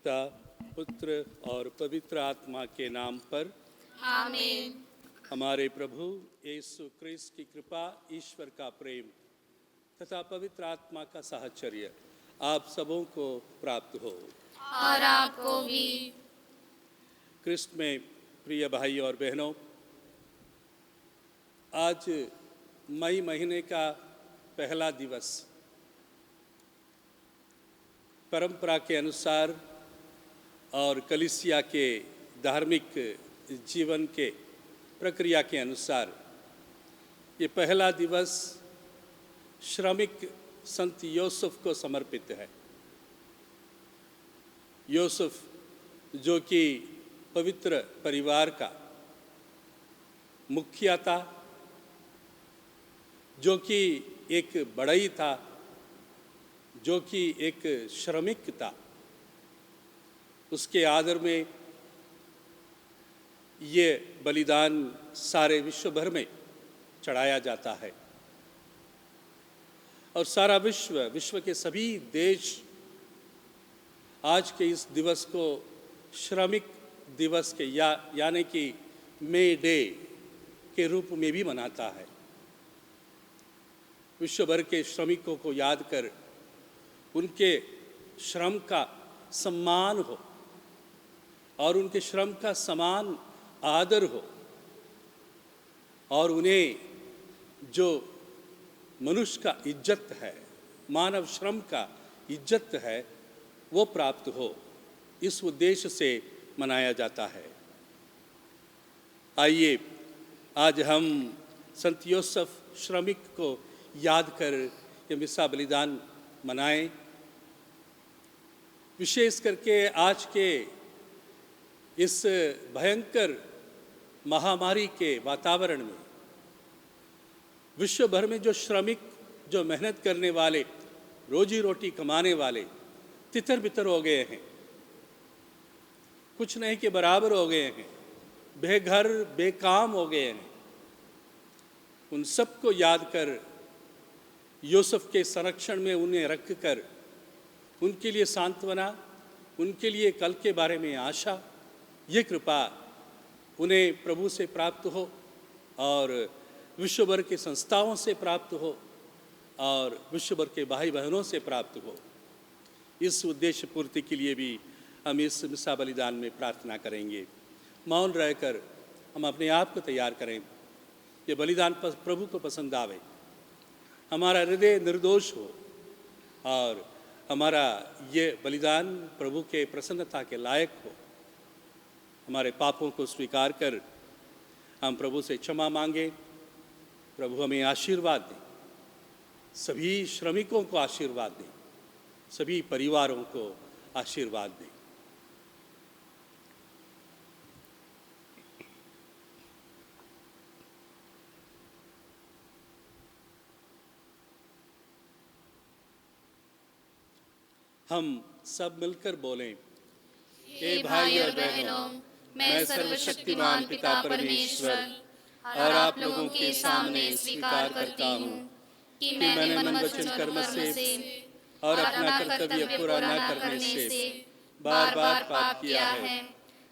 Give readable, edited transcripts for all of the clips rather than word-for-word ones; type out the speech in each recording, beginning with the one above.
पिता, पुत्र और पवित्र आत्मा के नाम पर आमीन। हमारे प्रभु यीशु क्रिस्त की कृपा, ईश्वर का प्रेम तथा पवित्र आत्मा का साहचर्य आप सबों को प्राप्त हो। और आपको भी। क्रिस्त में प्रिय भाई और बहनों, आज मई महीने का पहला दिवस परंपरा के अनुसार और कलीसिया के धार्मिक जीवन के प्रक्रिया के अनुसार ये पहला दिवस श्रमिक संत यूसुफ को समर्पित है। यूसुफ जो कि पवित्र परिवार का मुखिया था, जो कि एक बड़ई था, जो कि एक श्रमिक था, उसके आदर में ये बलिदान सारे विश्व भर में चढ़ाया जाता है और सारा विश्व के सभी देश आज के इस दिवस को श्रमिक दिवस के यानी कि मे डे के रूप में भी मनाता है। विश्व भर के श्रमिकों को याद कर उनके श्रम का सम्मान हो और उनके श्रम का समान आदर हो और उन्हें जो मनुष्य का इज्जत है, मानव श्रम का इज्जत है, वो प्राप्त हो, इस उद्देश्य से मनाया जाता है। आइए आज हम संत यूसुफ श्रमिक को याद कर ये मिसा बलिदान मनाएं। विशेष करके आज के इस भयंकर महामारी के वातावरण में विश्व भर में जो श्रमिक, जो मेहनत करने वाले, रोजी रोटी कमाने वाले तितर बितर हो गए हैं, कुछ नहीं के बराबर हो गए हैं, बेघर बेकाम हो गए हैं, उन सबको याद कर यूसुफ के संरक्षण में उन्हें रख कर उनके लिए सांत्वना, उनके लिए कल के बारे में आशा, ये कृपा उन्हें प्रभु से प्राप्त हो और विश्व भर के संस्थाओं से प्राप्त हो और विश्व भर के भाई बहनों से प्राप्त हो। इस उद्देश्य पूर्ति के लिए भी हम इस मिसा बलिदान में प्रार्थना करेंगे। मौन रहकर हम अपने आप को तैयार करें। ये बलिदान प्रभु को पसंद आवे, हमारा हृदय निर्दोष हो और हमारा ये बलिदान प्रभु के प्रसन्नता के लायक हो। हमारे पापों को स्वीकार कर हम प्रभु से क्षमा मांगे। प्रभु हमें आशीर्वाद दें, सभी श्रमिकों को आशीर्वाद दें, सभी परिवारों को आशीर्वाद दें। हम सब मिलकर बोलें। हे भाई और बहनों, मैं सर्वशक्तिमान पिता परमेश्वर और आप लोगों के सामने स्वीकार करता हूँ कि मैंने मन वचन कर्म से और अपना कर्तव्य पूरा न करने से बार बार पाप किया है।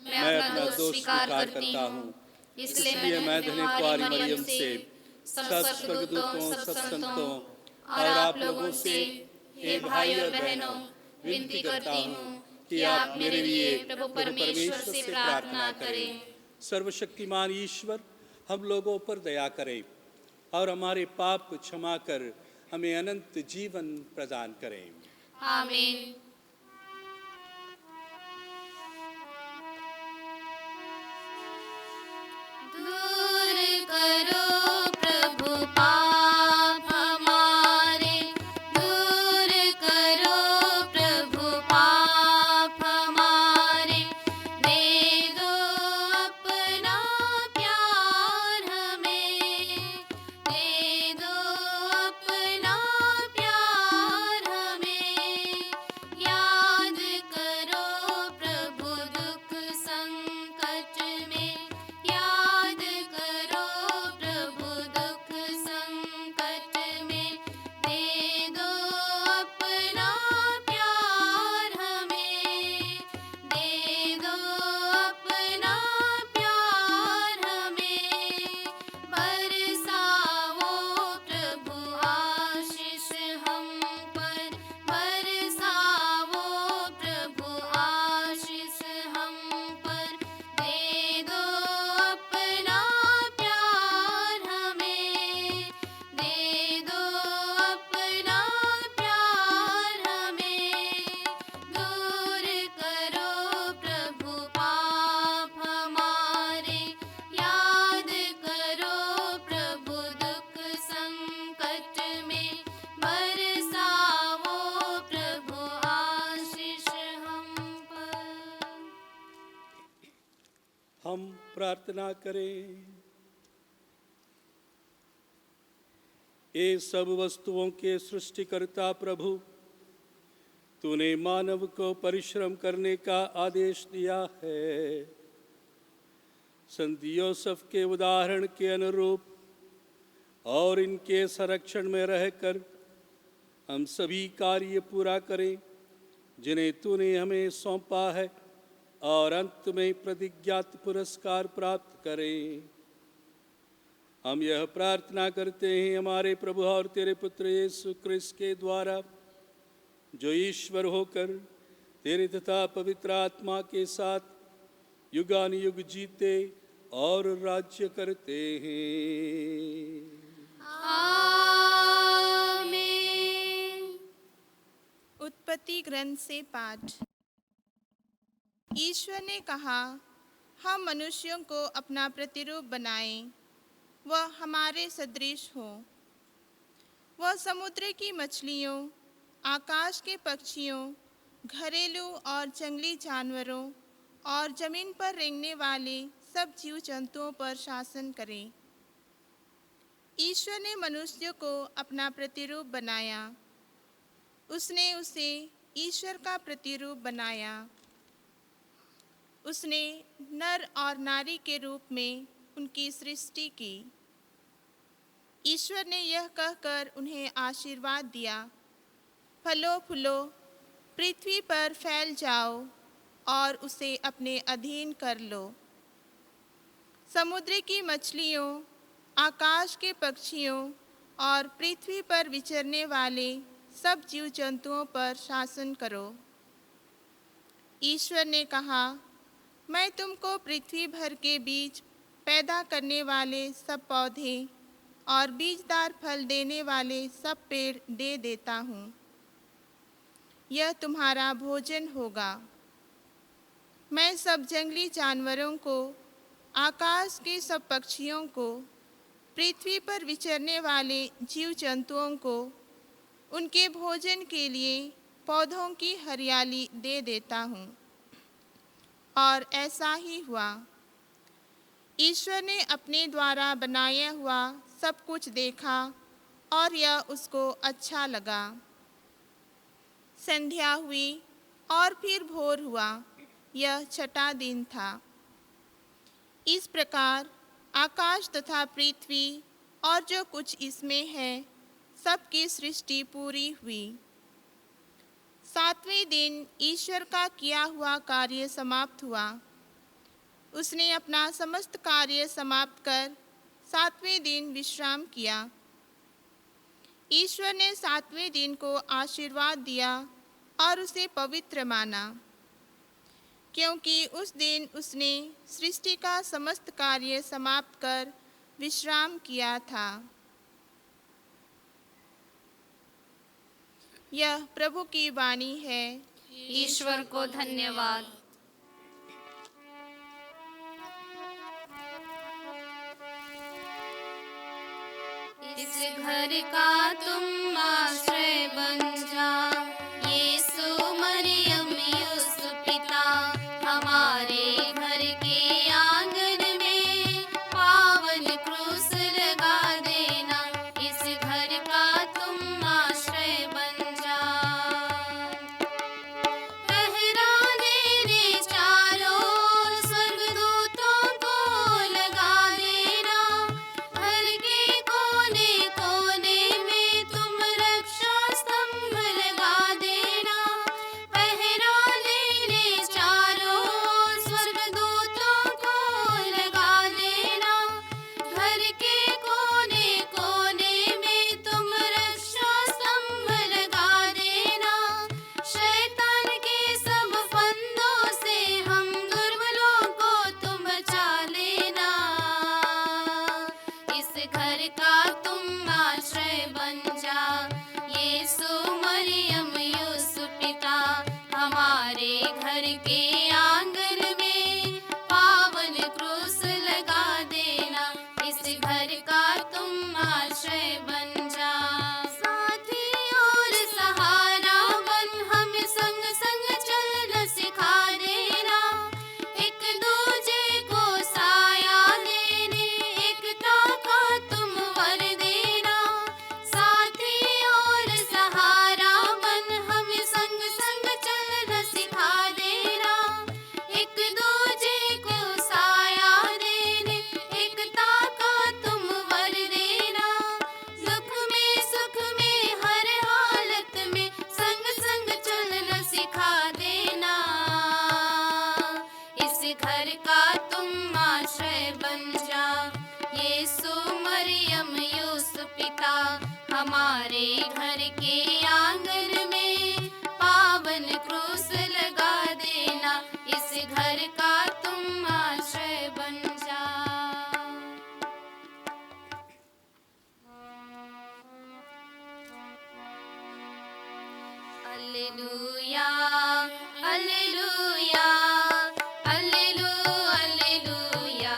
मैं अपना दोष स्वीकार करता हूँ। इसलिए मैं धन्य कुंवारी मरियम से, सब स्वर्गदूतों, सब संतों और आप लोगों से, हे भाई और बहनों, विनती करता हूँ कि आप मेरे लिए प्रभु परमेश्वर से प्रार्थना करें। सर्वशक्तिमान ईश्वर हम लोगों पर दया करें और हमारे पाप क्षमा कर हमें अनंत जीवन प्रदान करें। आमीन। दूर करो प्रभु पाप हमारे, दूर करो प्रभु पाप हमारे, दे दो अपना प्यार हमें, दे दो अपना प्यार हमें। प्रार्थना करें। ये सब वस्तुओं के सृष्टिकर्ता प्रभु, तूने मानव को परिश्रम करने का आदेश दिया है। संत यूसुफ के उदाहरण के अनुरूप और इनके संरक्षण में रहकर हम सभी कार्य पूरा करें जिन्हें तूने हमें सौंपा है, और अंत में प्रतिज्ञात पुरस्कार प्राप्त करें। हम यह प्रार्थना करते हैं हमारे प्रभु और तेरे पुत्र यीशु क्रिस्त के द्वारा, जो ईश्वर होकर तेरे तथा पवित्र आत्मा के साथ युगानुयुग जीते और राज्य करते हैं। आमीन। उत्पत्ति ग्रंथ से पाठ। ईश्वर ने कहा, हम मनुष्यों को अपना प्रतिरूप बनाएं, वह हमारे सदृश हो। वह समुद्र की मछलियों, आकाश के पक्षियों, घरेलू और जंगली जानवरों और जमीन पर रेंगने वाले सब जीव जंतुओं पर शासन करे। ईश्वर ने मनुष्य को अपना प्रतिरूप बनाया, उसने उसे ईश्वर का प्रतिरूप बनाया। उसने नर और नारी के रूप में उनकी सृष्टि की। ईश्वर ने यह कहकर उन्हें आशीर्वाद दिया, फलो फूलो, पृथ्वी पर फैल जाओ और उसे अपने अधीन कर लो। समुद्र की मछलियों, आकाश के पक्षियों और पृथ्वी पर विचरने वाले सब जीव जंतुओं पर शासन करो। ईश्वर ने कहा, मैं तुमको पृथ्वी भर के बीज पैदा करने वाले सब पौधे और बीजदार फल देने वाले सब पेड़ दे देता हूँ। यह तुम्हारा भोजन होगा। मैं सब जंगली जानवरों को, आकाश के सब पक्षियों को, पृथ्वी पर विचरने वाले जीव जंतुओं को उनके भोजन के लिए पौधों की हरियाली दे देता हूँ। और ऐसा ही हुआ। ईश्वर ने अपने द्वारा बनाया हुआ सब कुछ देखा और यह उसको अच्छा लगा। संध्या हुई और फिर भोर हुआ, यह छठा दिन था। इस प्रकार आकाश तथा पृथ्वी और जो कुछ इसमें है सबकी सृष्टि पूरी हुई। सातवें दिन ईश्वर का किया हुआ कार्य समाप्त हुआ। उसने अपना समस्त कार्य समाप्त कर सातवें दिन विश्राम किया। ईश्वर ने सातवें दिन को आशीर्वाद दिया और उसे पवित्र माना, क्योंकि उस दिन उसने सृष्टि का समस्त कार्य समाप्त कर विश्राम किया था। यह प्रभु की वाणी है। ईश्वर को धन्यवाद। इस घर का तुम आश्रय बन जा, यीशु मरियम यूसुफ पिता, हमारे घर के आंगन में पावन क्रूस लगा देना। इस घर का तुम आश्रय बन जा। पहरा देने चारों ओर स्वर्गदूतों को लगा देना। घर के कोने कोने में तुम रक्षा स्तंभ लगा देना। पहरा देने चारों ओर स्वर्गदूतों को लगा देना। घर के कोने कोने में तुम रक्षा स्तंभ लगा देना। शैतान के सब फंदों से हम दुर्बलों को तुम बचा लेना। इस घर का तुम आश्रय बन जा, यीशु मरियम यूसुफ पिता, हमारे घर के आंगन में पावन क्रूस लगा देना। इस घर का तुम आश्रय बन जा। साथी और सहारा बन हम संग संग चलना सिखा देना। एक दूजे को साया हमारे घर के आंगन में पावन क्रूस लगा देना, इस घर का तुम आश्रय बन जा। Hallelujah hallelujah hallelujah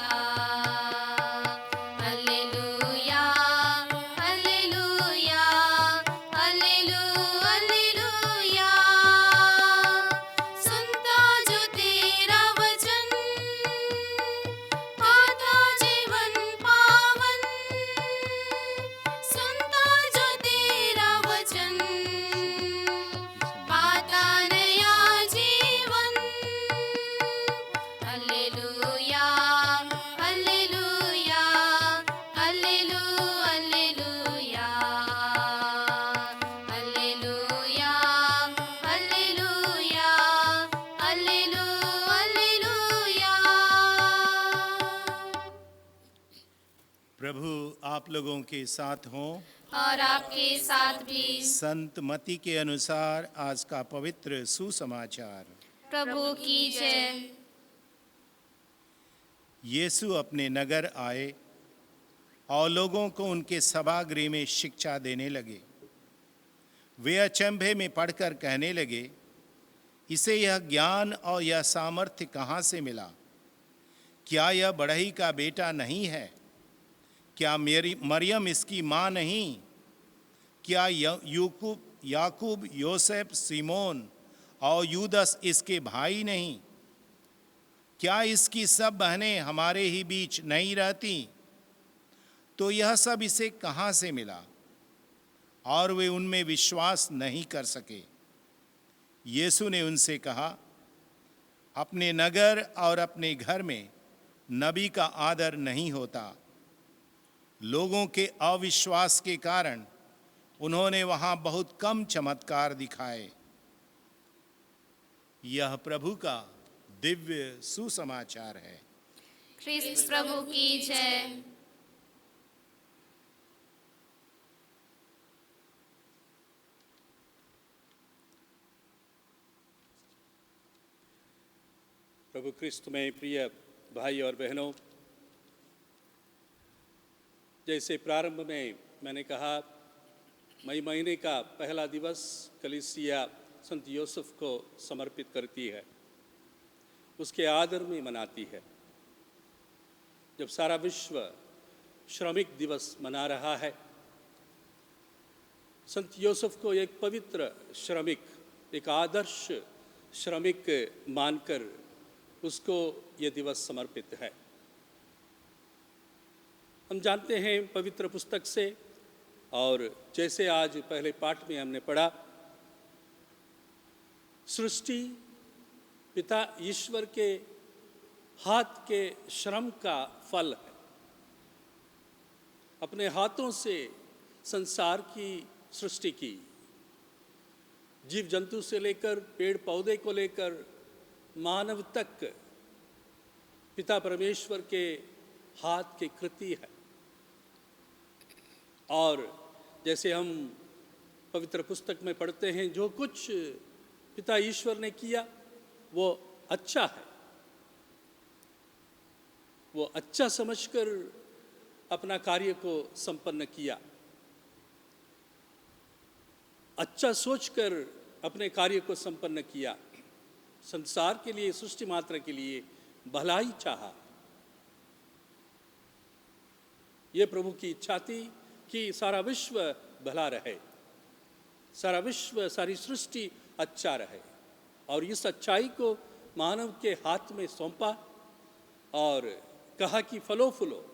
hallelujah hallelujah hallelujah. सुनता जो तेरा वचन, आता जीवन पावन। सुनता जो तेरा वचन, पाता नया जीवन। Hallelujah hallelujah hallelujah hallelujah hallelujah hallelujah. प्रभु आप लोगों के साथ हों। और आपके साथ भी। संत मती के अनुसार आज का पवित्र सुसमाचार। प्रभु की जय। यीशु अपने नगर आए और लोगों को उनके सभागृह में शिक्षा देने लगे। वे अचंभे में पढ़कर कहने लगे, इसे यह ज्ञान और यह सामर्थ्य कहाँ से मिला? क्या यह बढ़ई का बेटा नहीं है? क्या मरियम इसकी माँ नहीं? क्या याकूब, योसेफ, सीमोन और यूदस इसके भाई नहीं? क्या इसकी सब बहनें हमारे ही बीच नहीं रहती? तो यह सब इसे कहाँ से मिला? और वे उनमें विश्वास नहीं कर सके। यीशु ने उनसे कहा, अपने नगर और अपने घर में नबी का आदर नहीं होता। लोगों के अविश्वास के कारण उन्होंने वहां बहुत कम चमत्कार दिखाए। यह प्रभु का दिव्य सुसमाचार है। ख्रिस्त प्रभु की जय। प्रभु क्रिस्त में प्रिय भाई और बहनों, जैसे प्रारंभ में मैंने कहा, मई महीने का पहला दिवस कलीसिया संत यूसुफ को समर्पित करती है, उसके आदर में मनाती है। जब सारा विश्व श्रमिक दिवस मना रहा है, संत यूसुफ को एक पवित्र श्रमिक, एक आदर्श श्रमिक मानकर उसको ये दिवस समर्पित है। हम जानते हैं पवित्र पुस्तक से, और जैसे आज पहले पाठ में हमने पढ़ा, सृष्टि पिता ईश्वर के हाथ के श्रम का फल है। अपने हाथों से संसार की सृष्टि की, जीव जंतु से लेकर पेड़ पौधे को लेकर मानव तक पिता परमेश्वर के हाथ की कृति है। और जैसे हम पवित्र पुस्तक में पढ़ते हैं, जो कुछ पिता ईश्वर ने किया वो अच्छा है। वो अच्छा समझकर अपना कार्य को संपन्न किया, अच्छा सोचकर अपने कार्य को संपन्न किया। संसार के लिए, सृष्टि मात्र के लिए भलाई चाहा। ये प्रभु की इच्छा थी कि सारा विश्व भला रहे, सारा विश्व, सारी सृष्टि अच्छा रहे। और इस अच्छाई को मानव के हाथ में सौंपा और कहा कि फलो फूलो,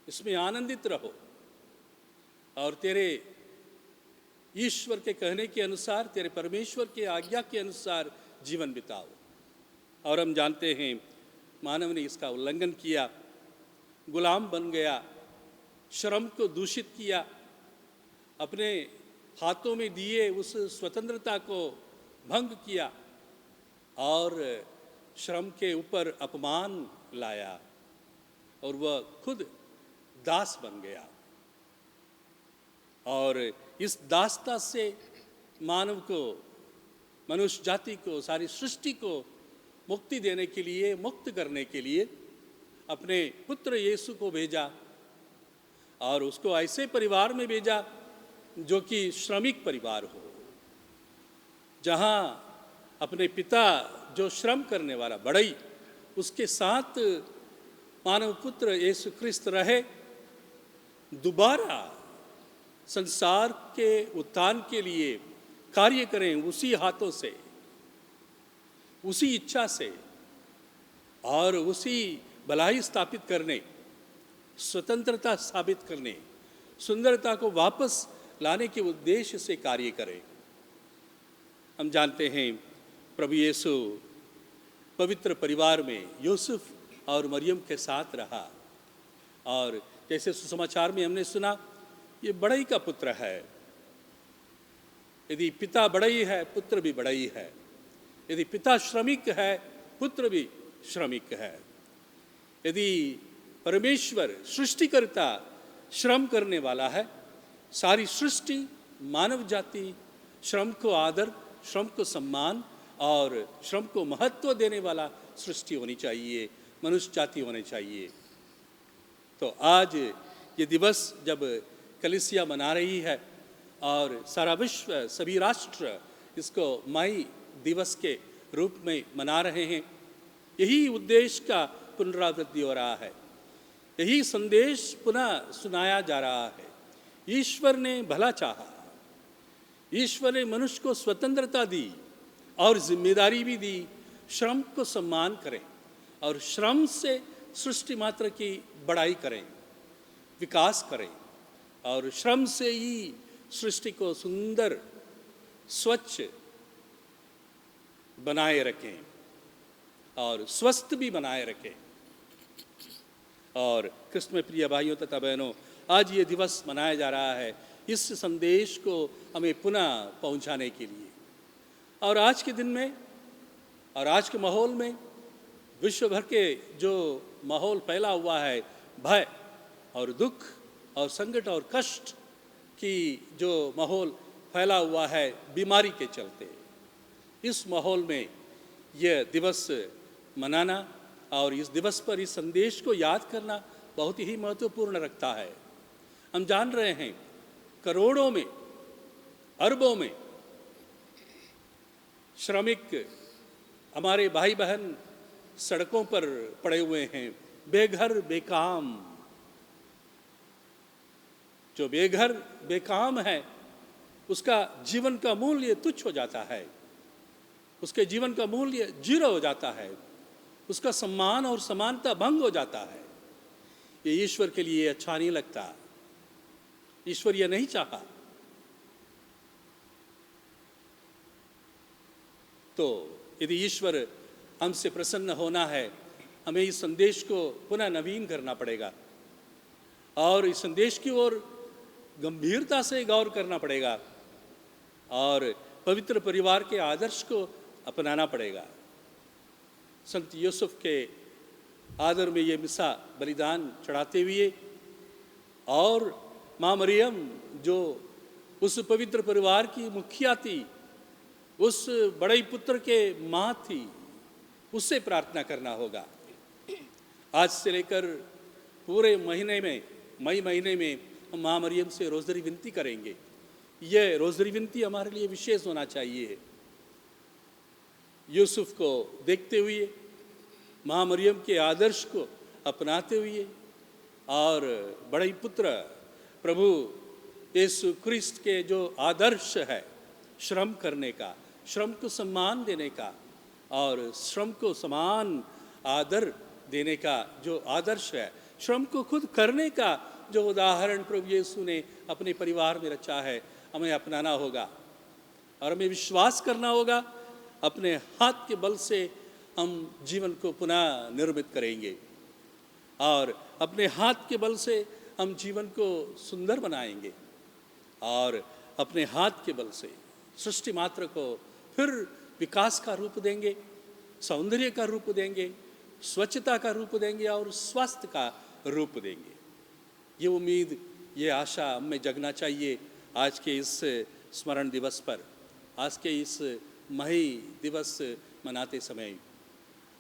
इसमें आनंदित रहो और तेरे ईश्वर के कहने के अनुसार, तेरे परमेश्वर के आज्ञा के अनुसार जीवन बिताओ। और हम जानते हैं मानव ने इसका उल्लंघन किया, गुलाम बन गया, श्रम को दूषित किया, अपने हाथों में दिए उस स्वतंत्रता को भंग किया और श्रम के ऊपर अपमान लाया और वह खुद दास बन गया। और इस दास्ता से मानव को, मनुष्य जाति को, सारी सृष्टि को मुक्ति देने के लिए, मुक्त करने के लिए अपने पुत्र यीशु को भेजा और उसको ऐसे परिवार में भेजा जो कि श्रमिक परिवार हो, जहाँ अपने पिता जो श्रम करने वाला बड़ई, उसके साथ मानव पुत्र यीशु ख्रिस्त रहे, दोबारा संसार के उत्थान के लिए कार्य करें उसी हाथों से, उसी इच्छा से और उसी भलाई स्थापित करने, स्वतंत्रता स्थापित करने, सुंदरता को वापस लाने के उद्देश्य से कार्य करें। हम जानते हैं प्रभु यीशु पवित्र परिवार में यूसुफ और मरियम के साथ रहा और जैसे सुसमाचार में हमने सुना, ये बड़ई का पुत्र है। यदि पिता बड़ई है, पुत्र भी बड़ई है। यदि पिता श्रमिक है, पुत्र भी श्रमिक है। यदि परमेश्वर सृष्टिकर्ता श्रम करने वाला है, सारी सृष्टि, मानव जाति श्रम को आदर, श्रम को सम्मान और श्रम को महत्व देने वाला सृष्टि होनी चाहिए, मनुष्य जाति होनी चाहिए। तो आज ये दिवस जब कलीसिया मना रही है और सारा विश्व, सभी राष्ट्र इसको माई दिवस के रूप में मना रहे हैं, यही उद्देश्य का पुनरावृत्ति हो रहा है, यही संदेश पुनः सुनाया जा रहा है। ईश्वर ने भला चाहा, ईश्वर ने मनुष्य को स्वतंत्रता दी और जिम्मेदारी भी दी, श्रम को सम्मान करें और श्रम से सृष्टि मात्र की बड़ाई करें, विकास करें और श्रम से ही सृष्टि को सुंदर, स्वच्छ बनाए रखें और स्वस्थ भी बनाए रखें। और कृष्ण में प्रिय भाइयों तथा बहनों, आज ये दिवस मनाया जा रहा है इस संदेश को हमें पुनः पहुंचाने के लिए। और आज के दिन में और आज के माहौल में, विश्व भर के जो माहौल फैला हुआ है, भय और दुख और संकट और कष्ट की जो माहौल फैला हुआ है बीमारी के चलते, इस माहौल में यह दिवस मनाना और इस दिवस पर इस संदेश को याद करना बहुत ही महत्वपूर्ण रखता है। हम जान रहे हैं करोड़ों में, अरबों में श्रमिक हमारे भाई बहन सड़कों पर पड़े हुए हैं, बेघर बेकाम। जो बेघर बेकाम है उसका जीवन का मूल्य तुच्छ हो जाता है, उसके जीवन का मूल्य जीरो हो जाता है, उसका सम्मान और समानता भंग हो जाता है। ये ईश्वर के लिए अच्छा नहीं लगता, ईश्वर ये नहीं चाहा। तो यदि ईश्वर हमसे प्रसन्न होना है, हमें इस संदेश को पुनः नवीन करना पड़ेगा और इस संदेश की ओर गंभीरता से गौर करना पड़ेगा और पवित्र परिवार के आदर्श को अपनाना पड़ेगा। संत यूसुफ के आदर में ये मिसा बलिदान चढ़ाते हुए और माँ मरियम जो उस पवित्र परिवार की मुखिया थी, उस बड़े पुत्र के माँ थी, उससे प्रार्थना करना होगा। आज से लेकर पूरे महीने में, मई महीने में हम माँ मरियम से रोज़री विनती करेंगे। यह रोज़री विनती हमारे लिए विशेष होना चाहिए। यूसुफ को देखते हुए, माँ मरियम के आदर्श को अपनाते हुए और बड़े पुत्र प्रभु यीशु ख्रिस्त के जो आदर्श है श्रम करने का, श्रम को सम्मान देने का और श्रम को समान आदर देने का जो आदर्श है, श्रम को खुद करने का जो उदाहरण प्रभु यीशु ने अपने परिवार में रचा है, हमें अपनाना होगा और हमें विश्वास करना होगा। अपने हाथ के बल से हम जीवन को पुनः निर्मित करेंगे और अपने हाथ के बल से हम जीवन को सुंदर बनाएंगे और अपने हाथ के बल से सृष्टि मात्र को फिर विकास का रूप देंगे, सौंदर्य का रूप देंगे, स्वच्छता का रूप देंगे और स्वास्थ्य का रूप देंगे। ये उम्मीद, ये आशा हमें जगना चाहिए आज के इस स्मरण दिवस पर, आज के इस मही दिवस मनाते समय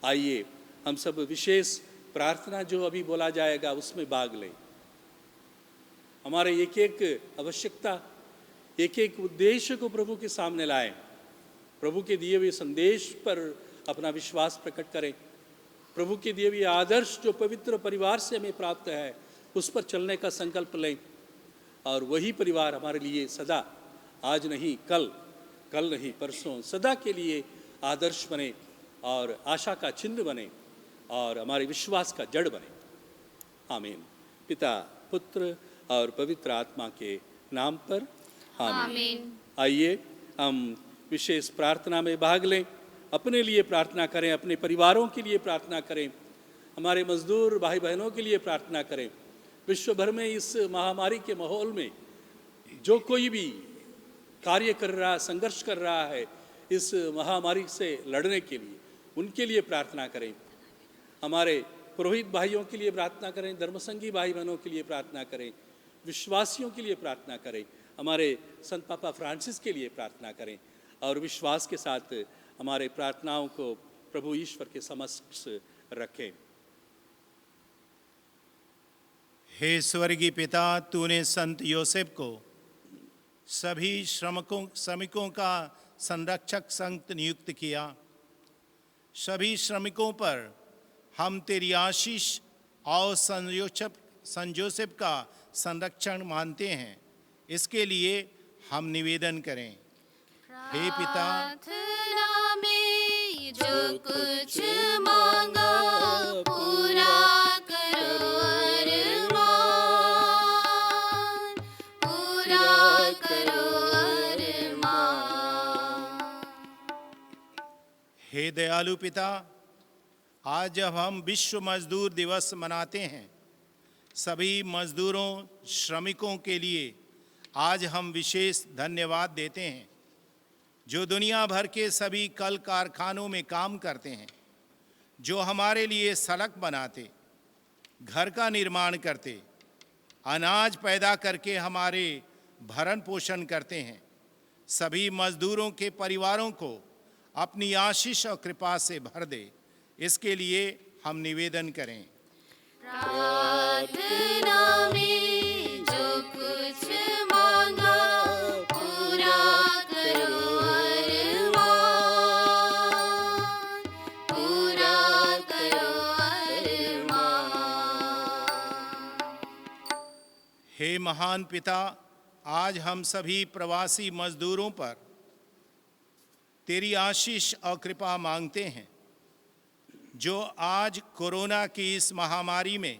आइए हम सब विशेष प्रार्थना जो अभी बोला जाएगा उसमें भाग लें। हमारे एक एक आवश्यकता, एक एक उद्देश्य को प्रभु के सामने लाएं, प्रभु के दिए हुए संदेश पर अपना विश्वास प्रकट करें, प्रभु के दिए हुए आदर्श जो पवित्र परिवार से हमें प्राप्त है उस पर चलने का संकल्प लें, और वही परिवार हमारे लिए सदा, आज नहीं कल, कल नहीं परसों, सदा के लिए आदर्श बने और आशा का चिन्ह बने और हमारे विश्वास का जड़ बने। आमीन। पिता, पुत्र और पवित्र आत्मा के नाम पर आमीन। आइए हम विशेष प्रार्थना में भाग लें, अपने लिए प्रार्थना करें, अपने परिवारों के लिए प्रार्थना करें, हमारे मजदूर भाई बहनों के लिए प्रार्थना करें। विश्व भर में इस महामारी के माहौल में जो कोई भी कार्य कर रहा है, संघर्ष कर रहा है इस महामारी से लड़ने के लिए, उनके लिए प्रार्थना करें। हमारे पुरोहित भाइयों के लिए प्रार्थना करें, धर्मसंगी भाई बहनों के लिए प्रार्थना करें, विश्वासियों के लिए प्रार्थना करें, हमारे संत पापा फ्रांसिस के लिए प्रार्थना करें और विश्वास के साथ हमारे प्रार्थनाओं को प्रभु ईश्वर के समक्ष रखें। हे स्वर्गीय पिता, तूने संत योसेफ को सभी श्रमिकों का संरक्षक संत नियुक्त किया। सभी श्रमिकों पर हम तेरी आशीष और संत योसेफ का संरक्षण मानते हैं। इसके लिए हम निवेदन करें। हे पिता, प्रार्थना में जो कुछ मांगा पूरा करो अरमान, पूरा करो अरमान। हे दयालु पिता, आज जब हम विश्व मजदूर दिवस मनाते हैं, सभी मजदूरों, श्रमिकों के लिए आज हम विशेष धन्यवाद देते हैं जो दुनिया भर के सभी कल कारखानों में काम करते हैं, जो हमारे लिए सड़क बनाते, घर का निर्माण करते, अनाज पैदा करके हमारे भरण पोषण करते हैं। सभी मजदूरों के परिवारों को अपनी आशीष और कृपा से भर दे। इसके लिए हम निवेदन करें। प्रार्थना में जो कुछ मांगा पूरा करो अरमान, पूरा करो अरमान। हे महान पिता, आज हम सभी प्रवासी मजदूरों पर तेरी आशीष और कृपा मांगते हैं, जो आज कोरोना की इस महामारी में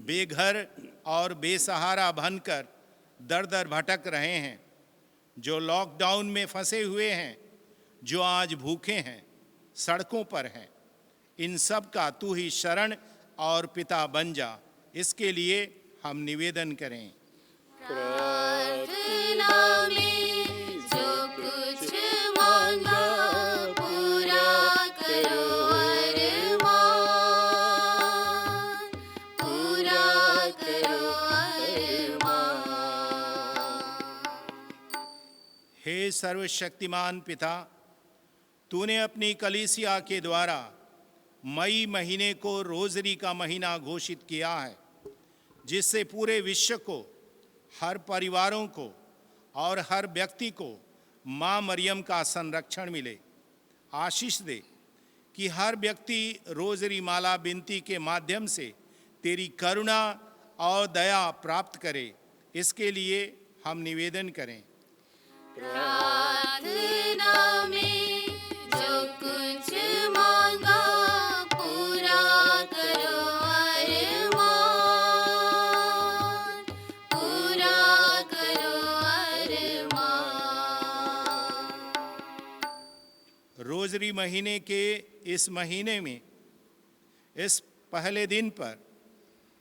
बेघर और बेसहारा बनकर दर दर भटक रहे हैं, जो लॉकडाउन में फंसे हुए हैं, जो आज भूखे हैं, सड़कों पर हैं। इन सब का तू ही शरण और पिता बन जा। इसके लिए हम निवेदन करें। प्रार्थना में जो कुछ मांगा पूरा करो अरमान, पूरा करो अरमान। हे सर्वशक्तिमान पिता, तूने अपनी कलीसिया के द्वारा मई महीने को रोजरी का महीना घोषित किया है, जिससे पूरे विश्व को, हर परिवारों को और हर व्यक्ति को माँ मरियम का संरक्षण मिले। आशीष दे कि हर व्यक्ति रोजरी माला बिनती के माध्यम से तेरी करुणा और दया प्राप्त करे। इसके लिए हम निवेदन करें। प्रार्थना में जो कुछ मांगा पूरा करो अरमान, पूरा करो अरमान। रोजरी महीने के इस महीने में इस पहले दिन पर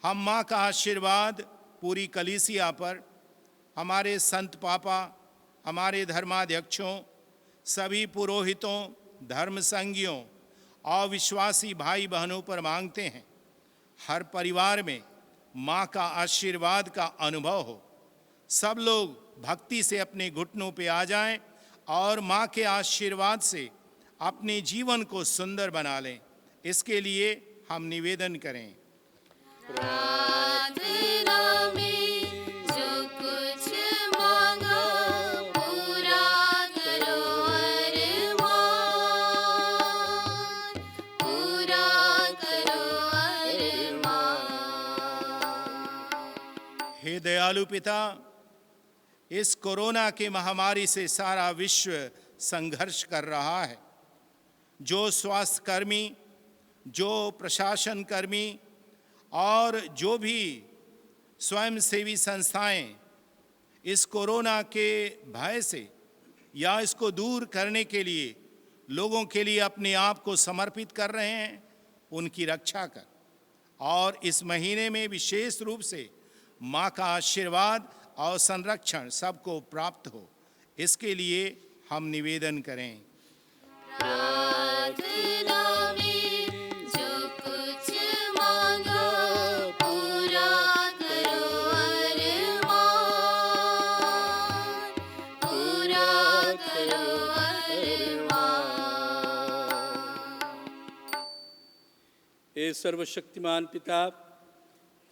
हम माँ का आशीर्वाद पूरी कलीसिया पर, हमारे संत पापा, हमारे धर्माध्यक्षों, सभी पुरोहितों, धर्मसंगियों और विश्वासी भाई बहनों पर मांगते हैं। हर परिवार में माँ का आशीर्वाद का अनुभव हो। सब लोग भक्ति से अपने घुटनों पे आ जाएं और माँ के आशीर्वाद से अपने जीवन को सुंदर बना लें। इसके लिए हम निवेदन करें। प्रार्थना में जो कुछ मांगा पूरा करो अरमान, पूरा करो अरमान। हे दयालु पिता, इस कोरोना के महामारी से सारा विश्व संघर्ष कर रहा है। जो स्वास्थ्य कर्मी, जो प्रशासन कर्मी और जो भी स्वयंसेवी संस्थाएं इस कोरोना के भय से या इसको दूर करने के लिए लोगों के लिए अपने आप को समर्पित कर रहे हैं, उनकी रक्षा कर और इस महीने में विशेष रूप से माँ का आशीर्वाद और संरक्षण सबको प्राप्त हो। इसके लिए हम निवेदन करें। प्रार्थना में जो कुछ मांगा पूरा करो अरमान, पूरा करो अरमान। हे सर्वशक्तिमान पिता,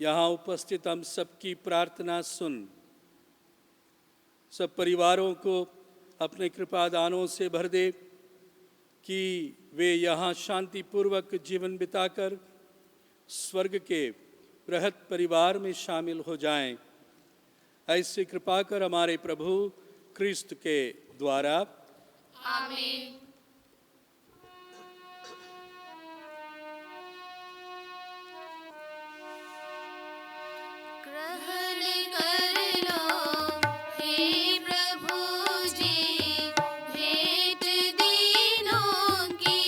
यहाँ उपस्थित हम सबकी प्रार्थना सुन। सब परिवारों को अपने कृपा दानों से भर दे कि वे यहाँ शांतिपूर्वक जीवन बिताकर स्वर्ग के बृहत परिवार में शामिल हो जाएं। ऐसी कृपा कर हमारे प्रभु क्रिस्त के द्वारा। आमीन। ग्रहण कर लो हे प्रभु जी भेंट दीनों की,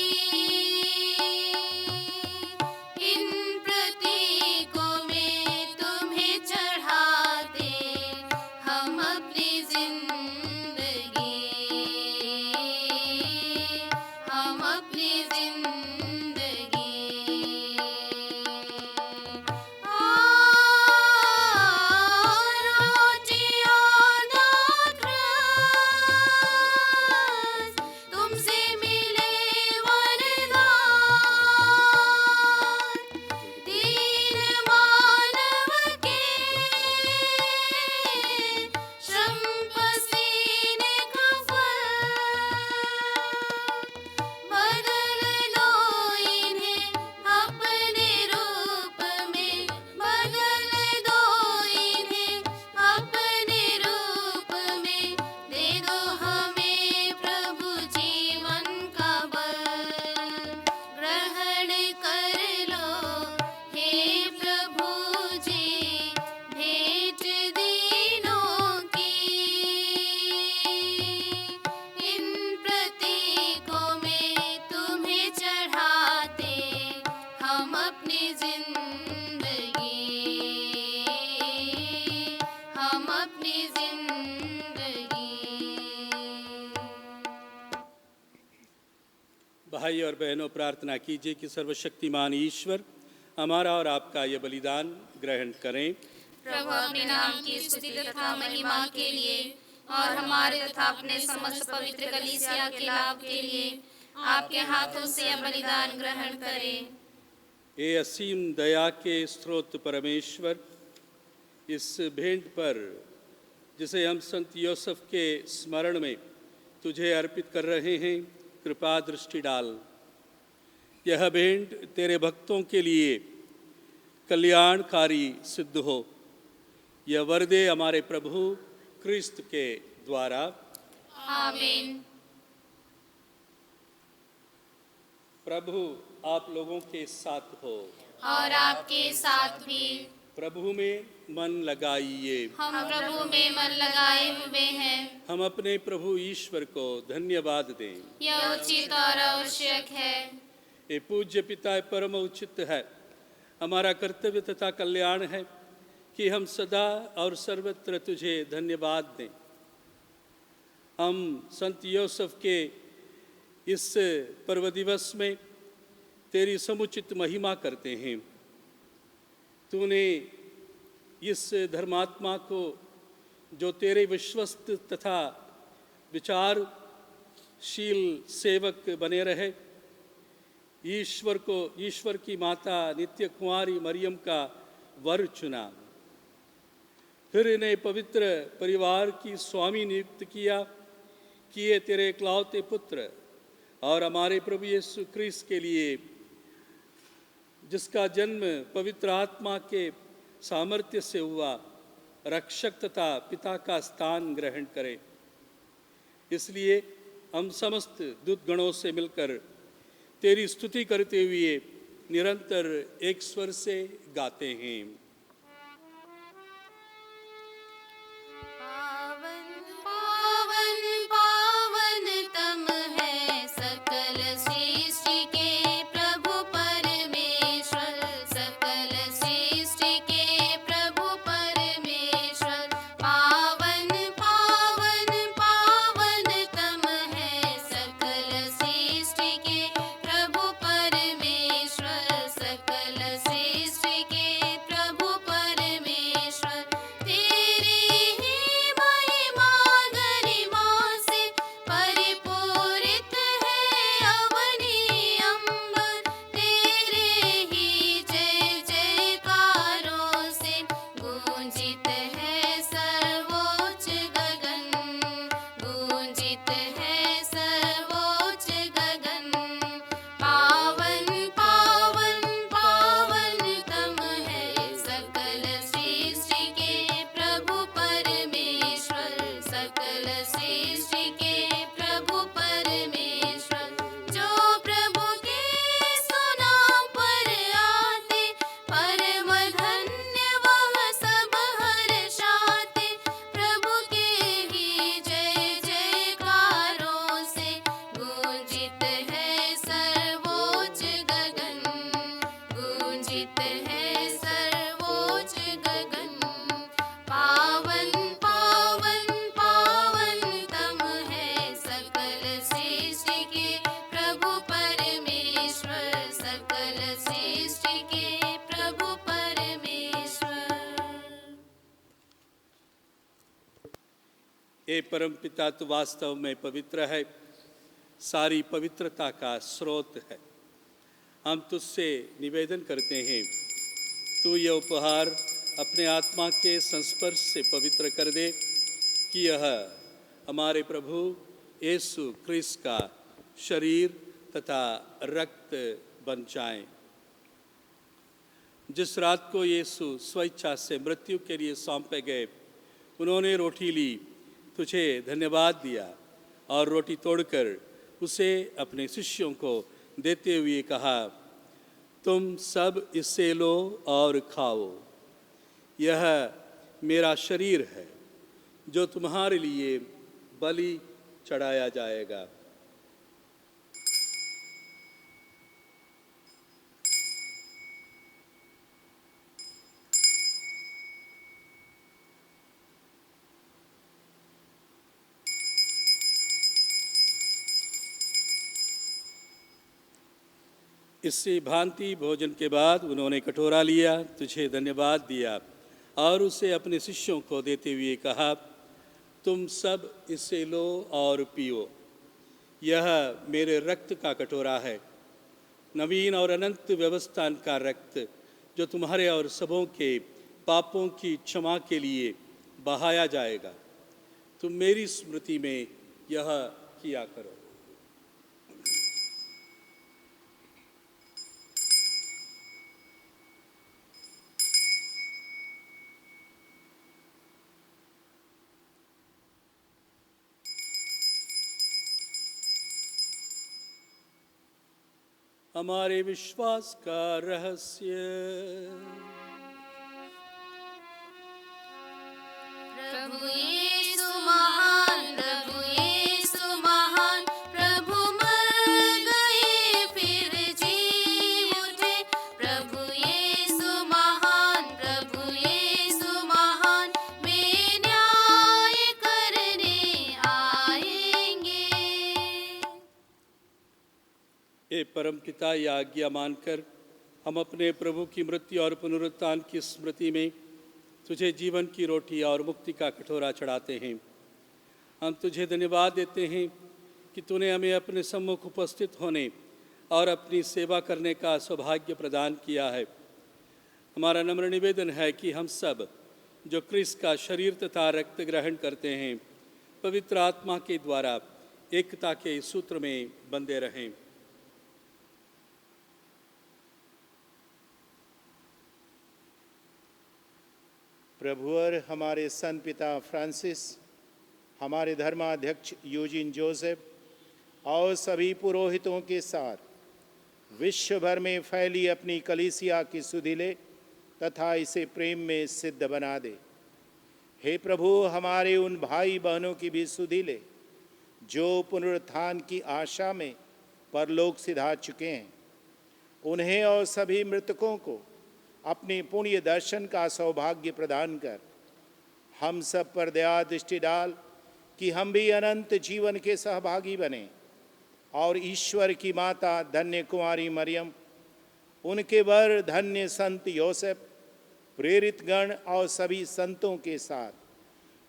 इन प्रतीकों में तुम्हें चढ़ाते हम अपनी जिंदगी, हम अपनी जिंदगी। तुमसे मिले वरदान, दीन मानव के श्रम पसीने का फल, बदल दो इन्हें अपने रूप में, बदल दो इन्हें अपने रूप में, दे दो हमें प्रभु जीवन का बल। ग्रहण कर लो हे प्रभु जी भेंट दीनों की, इन प्रतीकों में तुम्हें चढ़ाते हम अपनी जिंदगी, हम अपनी जिंदगी। भाई और बहनों, प्रार्थना कीजिए कि सर्वशक्तिमान ईश्वर हमारा और आपका ये बलिदान ग्रहण करें। प्रभु अपने नाम की स्तुति तथा महिमा के लिए और हमारे तथा अपने समस्त पवित्र कलीसिया के लाभ के लिए आपके हाथों से यह बलिदान ग्रहण करें। हे असीम दया के स्रोत परमेश्वर, इस भेंट पर जिसे हम संत यूसुफ के स्मरण में तुझे अर्पित कर रहे हैं, कृपा दृष्टि डाल। यह भेंट तेरे भक्तों के लिए कल्याणकारी सिद्ध हो। यह वर दे हमारे प्रभु क्रिस्त के द्वारा। आमीन। प्रभु आप लोगों के साथ हो और आपके साथ भी। प्रभु में मन लगाइए। हम प्रभु में मन लगाए हुए हैं। हम अपने प्रभु ईश्वर को धन्यवाद दें। यह उचित और आवश्यक है। ये पूज्य पिता परम उचित है, हमारा कर्तव्य तथा कल्याण है कि हम सदा और सर्वत्र तुझे धन्यवाद दें। हम संत यूसुफ के इस पर्व दिवस में तेरी समुचित महिमा करते हैं। तूने इस धर्मात्मा को जो तेरे विश्वस्त तथा विचारशील सेवक बने रहे। ईश्वर की माता नित्य कुंवारी मरियम का वर चुना, फिर इन्हें पवित्र परिवार की स्वामी नियुक्त किया कि ये तेरे इकलौते पुत्र और हमारे प्रभु यीशु क्रिस्त के लिए, जिसका जन्म पवित्र आत्मा के सामर्थ्य से हुआ, रक्षक तथा पिता का स्थान ग्रहण करें। इसलिए हम समस्त दूतगणों से मिलकर तेरी स्तुति करते हुए निरंतर एक स्वर से गाते हैं। पावन पावन पावन तम है सकल सृष्टि के प्रभु परमेश्वर, सकल सृष्टि के प्रभु परमेश्वर। पावन पावन पावन तम है सकल सृष्टि के प्रभु परमेश्वर, सकल सृष्टि के प्रभु परमेश्वर। तेरी ही महिमा गरिमा से परिपूरित है अवनी अंबर, तेरे ही जय जयकारों से गूंजित है सर्वोच्च गगन, गूंजित है सर्वोच्च गगन। पावन पावन पावन तम है सकल सृष्टि के प्रभु परमेश्वर, सकल सृष्टि के प्रभु परमेश्वर। जो प्रभु के सुनाम पर आते, परम धन्य वह सब हर्षाते। प्रभु के ही जय जयकारों से गूंजित है सर्वोच्च गगन, गूंजित है सर्वोच्च गगन। पावन पावन पावन तम है सकल सृष्टि के प्रभु परमेश्वर, सकल सृष्टि के प्रभु परमेश्वर। हे परम पिता, तू वास्तव में पवित्र है, सारी पवित्रता का स्रोत है। हम तुझसे निवेदन करते हैं, तू यह उपहार अपने आत्मा के संस्पर्श से पवित्र कर दे कि यह हमारे प्रभु यीशु क्रिस्त का शरीर तथा रक्त बन जाए। जिस रात को यीशु स्वेच्छा से मृत्यु के लिए सौंपे गए, उन्होंने रोटी ली, तुझे धन्यवाद दिया और रोटी तोड़कर उसे अपने शिष्यों को देते हुए कहा, तुम सब इससे लो और खाओ, यह मेरा शरीर है जो तुम्हारे लिए बलि चढ़ाया जाएगा। इससे भांति भोजन के बाद उन्होंने कटोरा लिया, तुझे धन्यवाद दिया और उसे अपने शिष्यों को देते हुए कहा, तुम सब इससे लो और पियो, यह मेरे रक्त का कटोरा है, नवीन और अनंत व्यवस्था का रक्त, जो तुम्हारे और सबों के पापों की क्षमा के लिए बहाया जाएगा। तुम मेरी स्मृति में यह किया करो। हमारे विश्वास का रहस्य। प्रभु यीशु महान, प्रभु यीशु महान, प्रभु मर गए फिर जी उठे। प्रभु यीशु महान, प्रभु यीशु महान, वे न्याय करने आएंगे। हे परमपिता, यह आज्ञा मानकर हम अपने प्रभु की मृत्यु और पुनरुत्थान की स्मृति में तुझे जीवन की रोटी और मुक्ति का कटोरा चढ़ाते हैं। हम तुझे धन्यवाद देते हैं कि तूने हमें अपने सम्मुख उपस्थित होने और अपनी सेवा करने का सौभाग्य प्रदान किया है। हमारा नम्र निवेदन है कि हम सब जो क्रिस्त का शरीर तथा रक्त ग्रहण करते हैं, पवित्र आत्मा के द्वारा एकता के सूत्र में बंधे रहें। प्रभु और हमारे संत पिता फ्रांसिस, हमारे धर्माध्यक्ष यूजिन जोसेफ और सभी पुरोहितों के साथ विश्व भर में फैली अपनी कलीसिया की सुधि ले तथा इसे प्रेम में सिद्ध बना दे। हे प्रभु, हमारे उन भाई बहनों की भी सुधि ले जो पुनरुत्थान की आशा में परलोक सिधा चुके हैं। उन्हें और सभी मृतकों को अपने पुण्य दर्शन का सौभाग्य प्रदान कर हम सब पर दया दृष्टि डाल कि हम भी अनंत जीवन के सहभागी बने और ईश्वर की माता धन्य कुमारी मरियम, उनके वर धन्य संत योसेफ, प्रेरित गण और सभी संतों के साथ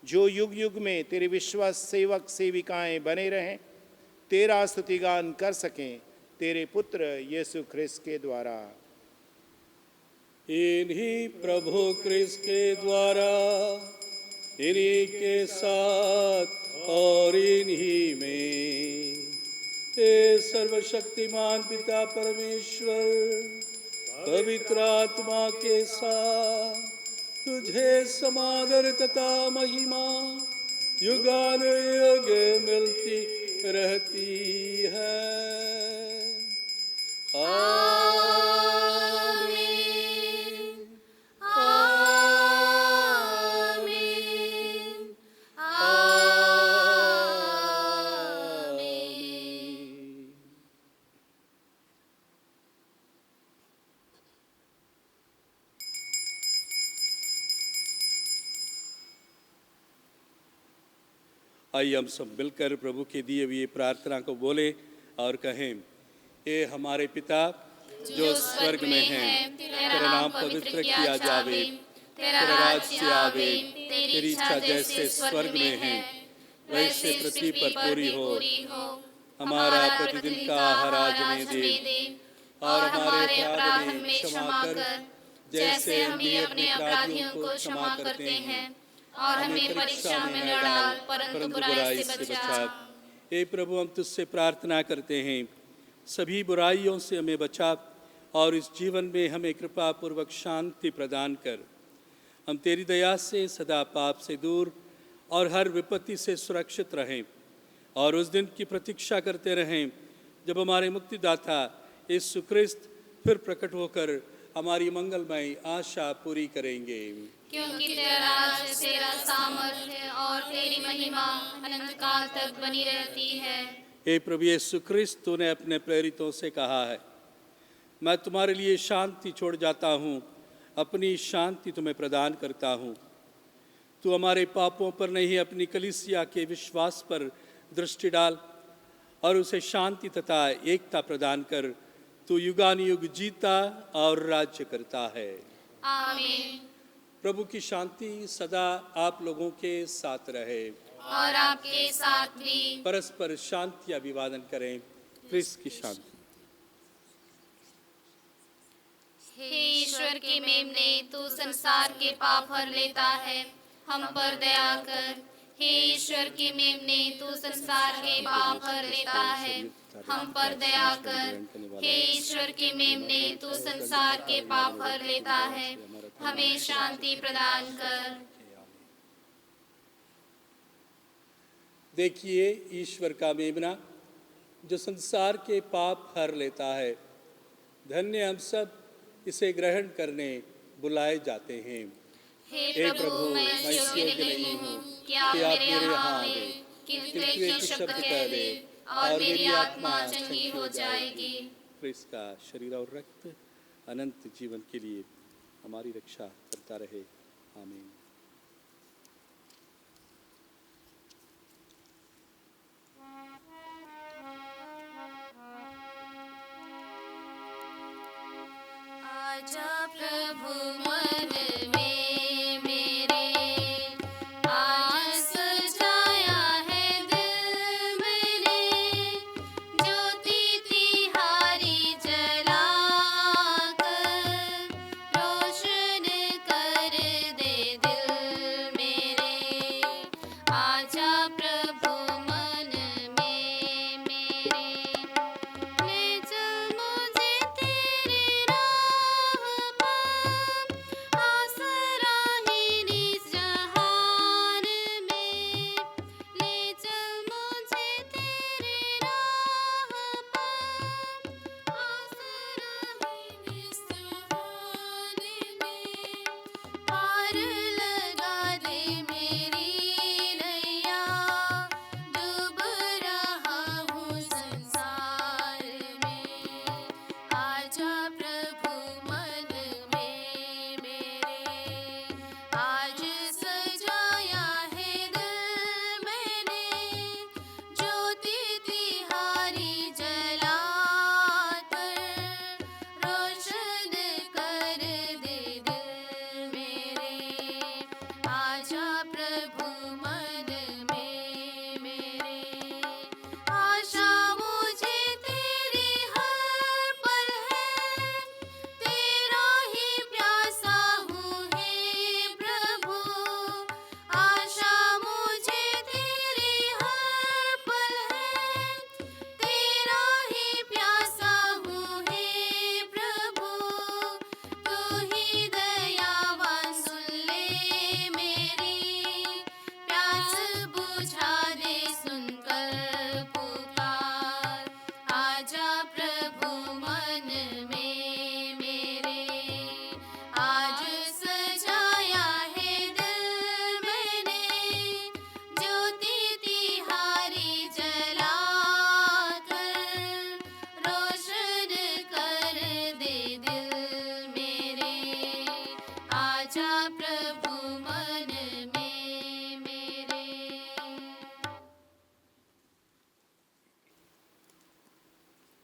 जो युग युग में तेरे विश्वास सेवक सेविकाएं बने रहें, तेरा स्तुतिगान कर सकें तेरे पुत्र यीशु ख्रिस्त के द्वारा। इन्हीं प्रभु क्रिस्त के द्वारा, इन्हीं के साथ और इन्हीं में, हे सर्वशक्तिमान पिता परमेश्वर, पवित्र आत्मा के साथ तुझे समादर तथा महिमा युगानुयुग मिलती रहती है। आइए हम सब मिलकर प्रभु के दिए हुए प्रार्थना को बोले और कहें। ए हमारे पिता जो स्वर्ग में है, तेरा नाम पवित्र किया जावे, तेरा राज्य आवे, तेरी इच्छा जैसे स्वर्ग में है वैसे पृथ्वी पर पूरी हो। हमारा प्रतिदिन का आहार आज हमें दे और हमारे अपराध हमें क्षमा कर जैसे हम भी अपने अपराधियों को क्षमा करते हैं, और हमें परीक्षा में न डाल परंतु बुराई से बचा। हे प्रभु, हम तुझसे प्रार्थना करते हैं, सभी बुराइयों से हमें बचा और इस जीवन में हमें कृपा पूर्वक शांति प्रदान कर। हम तेरी दया से सदा पाप से दूर और हर विपत्ति से सुरक्षित रहें और उस दिन की प्रतीक्षा करते रहें जब हमारे मुक्तिदाता यीशु ख्रिस्त फिर प्रकट होकर हमारी मंगलमय आशा पूरी करेंगे। क्योंकि तेरा राज, तेरा सामर्थ्य और तेरी महिमा अनंत काल तक बनी रहती है। हे प्रभु यीशु ख्रिस्त, तूने अपने प्रेरितों से कहा है, मैं तुम्हारे लिए शांति छोड़ जाता हूँ, अपनी शांति तुम्हें प्रदान करता हूँ। तू हमारे पापों पर नहीं, अपनी कलीसिया के विश्वास पर दृष्टि डाल और उसे शांति तथा एकता प्रदान कर। तू युगानुयुग जीता और राज्य करता है। आमीन। प्रभु की शांति सदा आप लोगों के साथ रहे और आपके साथ भी। परस्पर शांति अभिवादन करें। क्रिस्त की शांति। हे ईश्वर के मेमने, तू संसार के पाप हर लेता है, हम पर दया कर। हे ईश्वर के मेमने, तू संसार के पाप हर लेता है, हम पर दया कर। हे ईश्वर के मेमने, तू संसार के पाप हर लेता है, हमें शांति प्रदान कर। देखिए ईश्वर का मेमना जो संसार के पाप हर लेता है। धन्य हम सब इसे ग्रहण करने बुलाए जाते हैं। हे प्रभु, मैं योग्य नहीं हूँ कि आप मेरे यहाँ आवे, किंतु एक शब्द कह दे और मेरी आत्मा चंगी हो जाएगी। क्रिस्त का शरीर और रक्त अनंत जीवन के लिए हमारी रक्षा करता रहे। आमीन। आजा प्रभु मन में प्रभु मन में मेरे, आशा मुझे तेरी हर पल है, तेरा ही प्यासा हूँ हे प्रभु। आशा मुझे तेरी हर पल है, तेरा ही प्यासा हूँ हे प्रभु। तू ही दयावान सुन ले मेरी, प्यास बुझा दे सुनकर पुकार। आजा प्रभु मन में मेरे, आज सजाया है दिल मैंने, ज्योति तिहारी जला कर, रोशन कर दे दिल मेरे। आजा प्रभु मन में मेरे।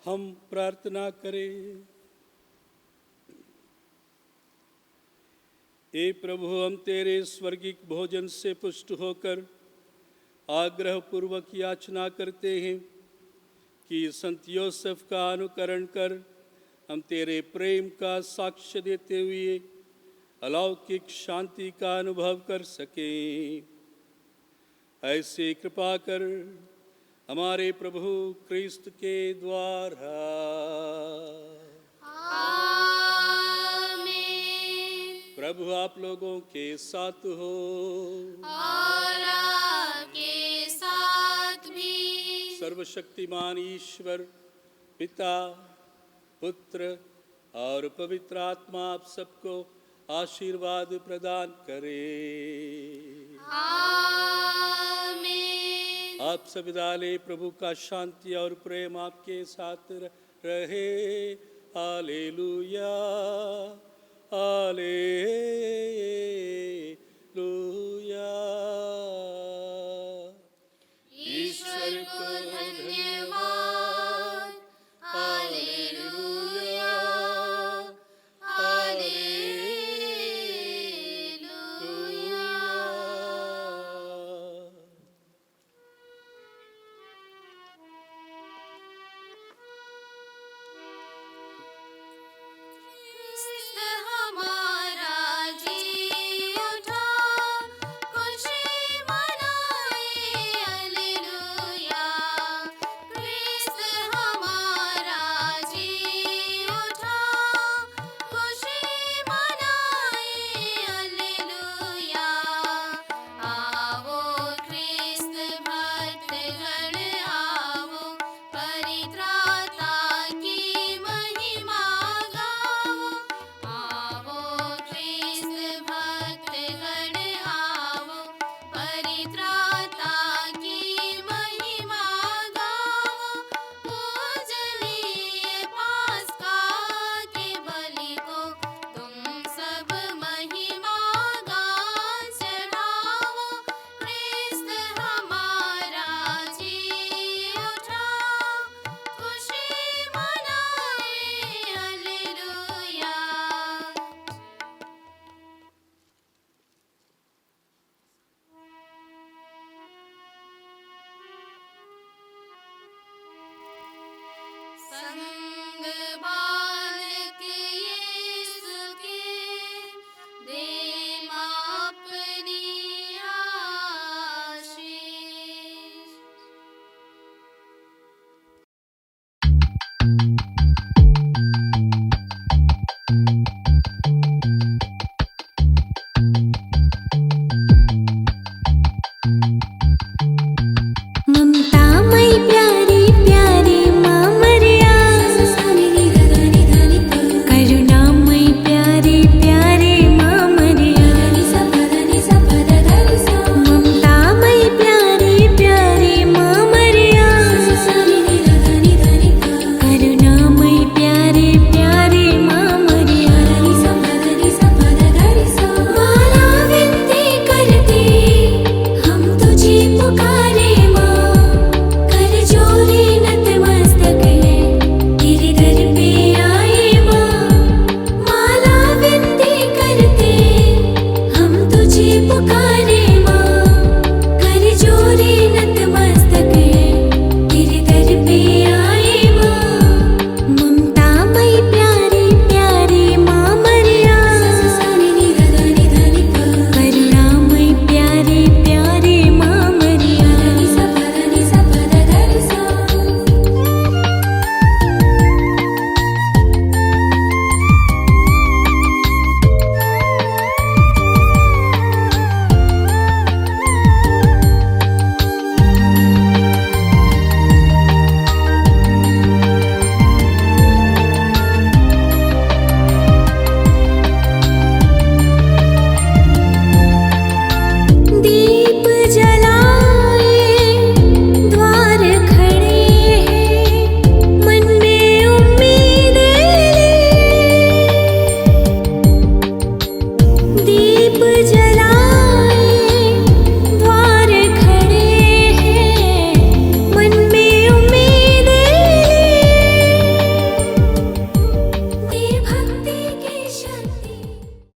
हम प्रार्थना करें। हे प्रभु, हम तेरे स्वर्गिक भोजन से पुष्ट होकर आग्रह पूर्वक याचना करते हैं कि संत योसेफ का अनुकरण कर हम तेरे प्रेम का साक्ष्य देते हुए अलौकिक शांति का अनुभव कर सकें। ऐसे कृपा कर हमारे प्रभु क्रिस्त के द्वारा। आमीन। प्रभु आप लोगों के साथ हो। और आपके साथ भी। सर्वशक्तिमान ईश्वर पिता, पुत्र और पवित्र आत्मा आप सबको आशीर्वाद प्रदान करे। आमीन। आप सब विदा लें। प्रभु का शांति और प्रेम आपके साथ रहे। Hallelujah, hallelujah.